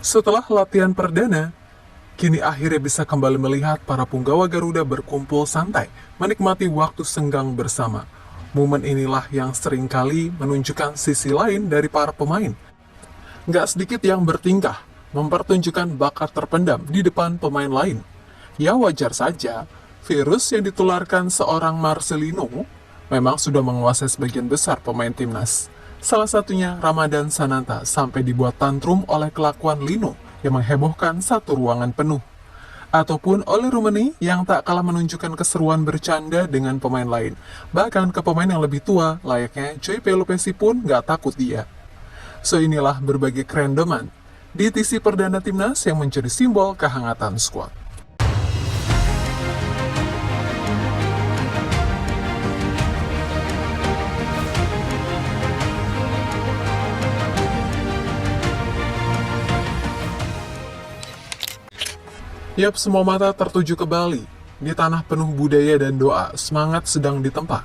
Setelah latihan perdana, kini akhirnya bisa kembali melihat para punggawa Garuda berkumpul santai, menikmati waktu senggang bersama. Momen inilah yang seringkali menunjukkan sisi lain dari para pemain. Nggak sedikit yang bertingkah, mempertunjukkan bakat terpendam di depan pemain lain. Ya wajar saja, virus yang ditularkan seorang Marcelino memang sudah menguasai sebagian besar pemain timnas. Salah satunya Ramadan Sananta sampai dibuat tantrum oleh kelakuan Lino yang menghebohkan satu ruangan penuh. Ataupun oleh Rumeni yang tak kalah menunjukkan keseruan bercanda dengan pemain lain. Bahkan ke pemain yang lebih tua, layaknya Joy Pelupesi pun gak takut dia. So inilah berbagai kerandoman di TC Perdana Timnas yang menjadi simbol kehangatan skuad. Yap, semua mata tertuju ke Bali. Di tanah penuh budaya dan doa, semangat sedang ditempa.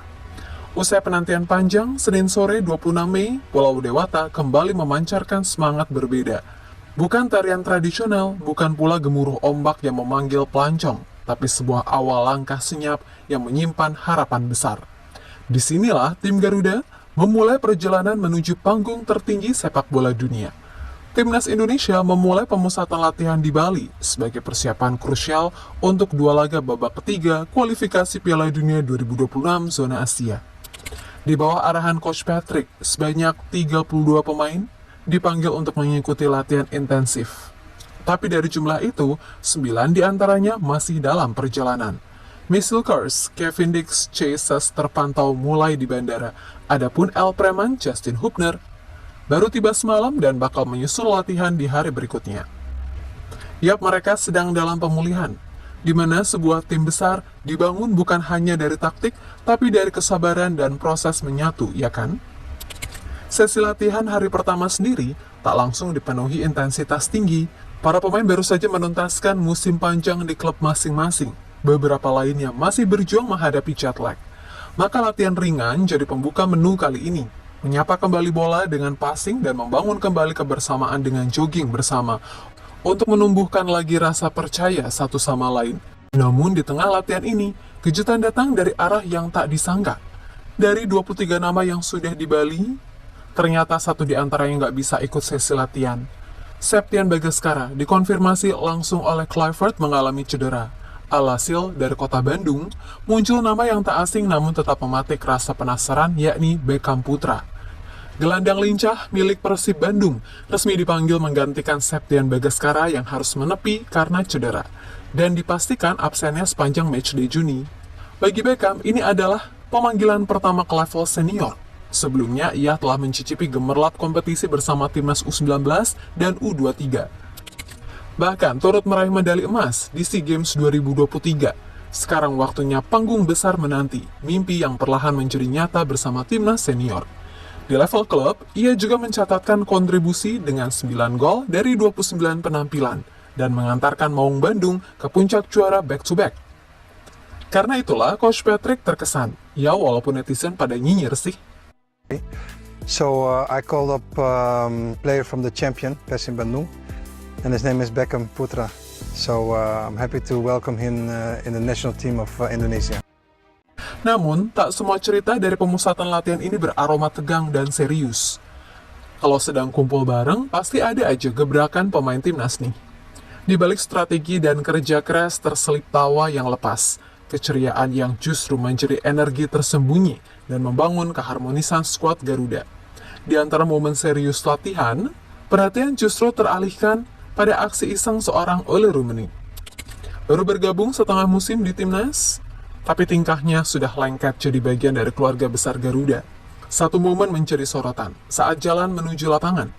Usai penantian panjang, Senin sore 26 Mei, Pulau Dewata kembali memancarkan semangat berbeda. Bukan tarian tradisional, bukan pula gemuruh ombak yang memanggil pelancong, tapi sebuah awal langkah senyap yang menyimpan harapan besar. Disinilah tim Garuda memulai perjalanan menuju panggung tertinggi sepak bola dunia. Timnas Indonesia memulai pemusatan latihan di Bali sebagai persiapan krusial untuk dua laga babak ketiga kualifikasi Piala Dunia 2026 zona Asia. Di bawah arahan Coach Patrick, sebanyak 32 pemain dipanggil untuk mengikuti latihan intensif. Tapi dari jumlah itu, 9 diantaranya masih dalam perjalanan. Michael Kors, Kevin Dix, Jesus terpantau mulai di bandara. Adapun El Preman, Justin Hubner baru tiba semalam dan bakal menyusul latihan di hari berikutnya. Yap, mereka sedang dalam pemulihan, di mana sebuah tim besar dibangun bukan hanya dari taktik, tapi dari kesabaran dan proses menyatu, ya kan? Sesi latihan hari pertama sendiri tak langsung dipenuhi intensitas tinggi. Para pemain baru saja menuntaskan musim panjang di klub masing-masing. Beberapa lainnya masih berjuang menghadapi jet lag. Maka latihan ringan jadi pembuka menu kali ini. Menyapa kembali bola dengan passing dan membangun kembali kebersamaan dengan jogging bersama untuk menumbuhkan lagi rasa percaya satu sama lain. Namun di tengah latihan ini, kejutan datang dari arah yang tak disangka. Dari 23 nama yang sudah di Bali, ternyata satu di antara yang nggak bisa ikut sesi latihan. Septian Bagaskara dikonfirmasi langsung oleh Clifford mengalami cedera. Alhasil, dari kota Bandung, muncul nama yang tak asing namun tetap mematik rasa penasaran, yakni Beckham Putra. Gelandang lincah milik Persib Bandung resmi dipanggil menggantikan Septian Bagaskara yang harus menepi karena cedera, dan dipastikan absennya sepanjang matchday Juni. Bagi Beckham, ini adalah pemanggilan pertama ke level senior. Sebelumnya, ia telah mencicipi gemerlap kompetisi bersama timnas U19 dan U23. Bahkan turut meraih medali emas di SEA Games 2023. Sekarang waktunya panggung besar menanti, mimpi yang perlahan menjadi nyata bersama timnas senior. Di level klub, ia juga mencatatkan kontribusi dengan 9 gol dari 29 penampilan dan mengantarkan Maung Bandung ke puncak juara back-to-back. Karena itulah Coach Patrick terkesan, ya walaupun netizen pada nyinyir sih. So I called up player from the champion, Persib Bandung, and his name is Beckham Putra. So I'm happy to welcome him in the national team of Indonesia. Namun, tak semua cerita dari pemusatan latihan ini beraroma tegang dan serius. Kalau sedang kumpul bareng, pasti ada aja gebrakan pemain timnas nih. Di balik strategi dan kerja keras terselip tawa yang lepas, keceriaan yang justru menjadi energi tersembunyi dan membangun keharmonisan skuad Garuda. Di antara momen serius latihan, perhatian justru teralihkan pada aksi iseng seorang Ole Rumeni. Baru bergabung setengah musim di timnas, tapi tingkahnya sudah lengket jadi bagian dari keluarga besar Garuda. Satu momen menjadi sorotan saat jalan menuju lapangan.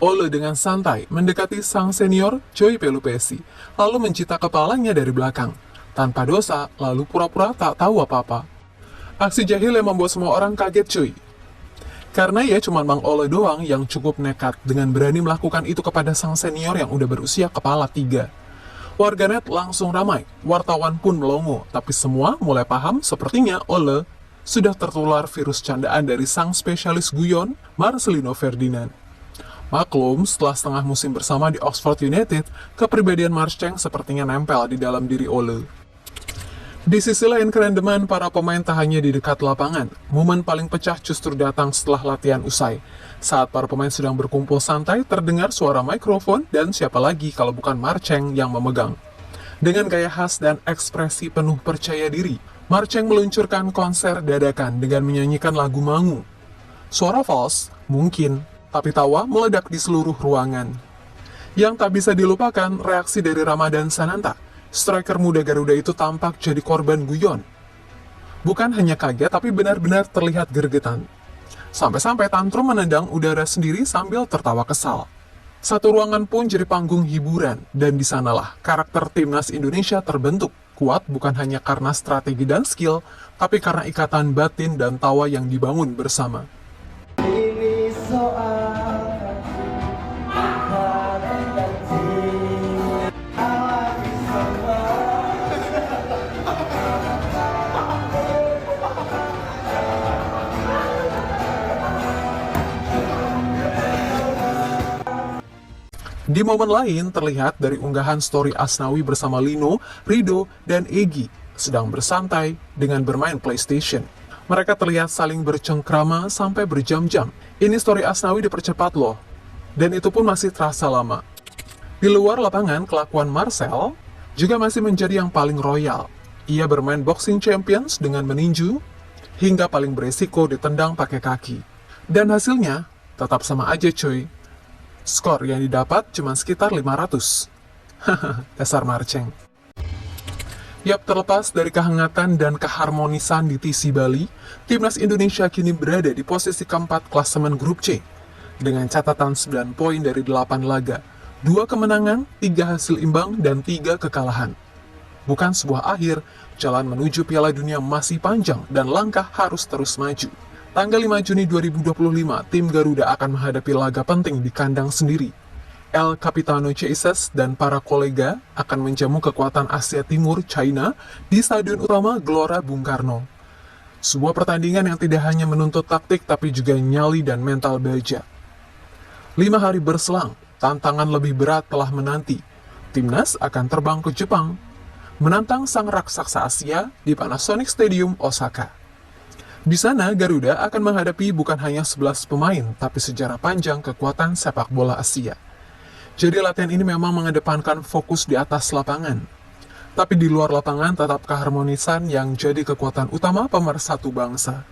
Ole dengan santai mendekati sang senior Joy Pelupesi, lalu mencita kepalanya dari belakang. Tanpa dosa, lalu pura-pura tak tahu apa-apa. Aksi jahil yang membuat semua orang kaget cuy. Karena ya cuma Mang Ole doang yang cukup nekat dengan berani melakukan itu kepada sang senior yang udah berusia kepala 3. Warganet langsung ramai, wartawan pun melongo, tapi semua mulai paham sepertinya Ole sudah tertular virus candaan dari sang spesialis guyon, Marcelino Ferdinand. Maklum, setelah setengah musim bersama di Oxford United, kepribadian Marcheng sepertinya nempel di dalam diri Ole. Di sisi lain, kerendeman para pemain tak hanya di dekat lapangan. Momen paling pecah justru datang setelah latihan usai. Saat para pemain sedang berkumpul santai, terdengar suara mikrofon dan siapa lagi kalau bukan Marcheng yang memegang. Dengan gaya khas dan ekspresi penuh percaya diri, Marcheng meluncurkan konser dadakan dengan menyanyikan lagu Mangu. Suara false? Mungkin. Tapi tawa meledak di seluruh ruangan. Yang tak bisa dilupakan, reaksi dari Ramadan Sananta. Striker muda Garuda itu tampak jadi korban guyon. Bukan hanya kaget, tapi benar-benar terlihat gergetan. Sampai-sampai tantrum menendang udara sendiri sambil tertawa kesal. Satu ruangan pun jadi panggung hiburan, dan di sanalah karakter timnas Indonesia terbentuk. Kuat bukan hanya karena strategi dan skill, tapi karena ikatan batin dan tawa yang dibangun bersama. Di momen lain, terlihat dari unggahan story Asnawi bersama Lino, Rido, dan Egy sedang bersantai dengan bermain PlayStation. Mereka terlihat saling bercengkrama sampai berjam-jam. Ini story Asnawi dipercepat loh, dan itu pun masih terasa lama. Di luar lapangan, kelakuan Marcel juga masih menjadi yang paling royal. Ia bermain boxing champions dengan meninju, hingga paling beresiko ditendang pakai kaki. Dan hasilnya tetap sama aja cuy. Skor yang didapat cuma sekitar 500. Hahaha, dasar Marcheng. Yap, terlepas dari kehangatan dan keharmonisan di TC Bali, timnas Indonesia kini berada di posisi keempat klasemen grup C. Dengan catatan 9 poin dari 8 laga, 2 kemenangan, 3 hasil imbang, dan 3 kekalahan. Bukan sebuah akhir, jalan menuju Piala Dunia masih panjang dan langkah harus terus maju. Tanggal 5 Juni 2025, tim Garuda akan menghadapi laga penting di kandang sendiri. El Capitano Jesus dan para kolega akan menjamu kekuatan Asia Timur, China, di Stadion Utama Gelora Bung Karno. Sebuah pertandingan yang tidak hanya menuntut taktik, tapi juga nyali dan mental baja. 5 hari berselang, tantangan lebih berat telah menanti. Timnas akan terbang ke Jepang, menantang sang raksasa Asia di Panasonic Stadium, Osaka. Di sana, Garuda akan menghadapi bukan hanya 11 pemain, tapi sejarah panjang kekuatan sepak bola Asia. Jadi latihan ini memang mengedepankan fokus di atas lapangan. Tapi di luar lapangan tetap keharmonisan yang jadi kekuatan utama pemersatu bangsa.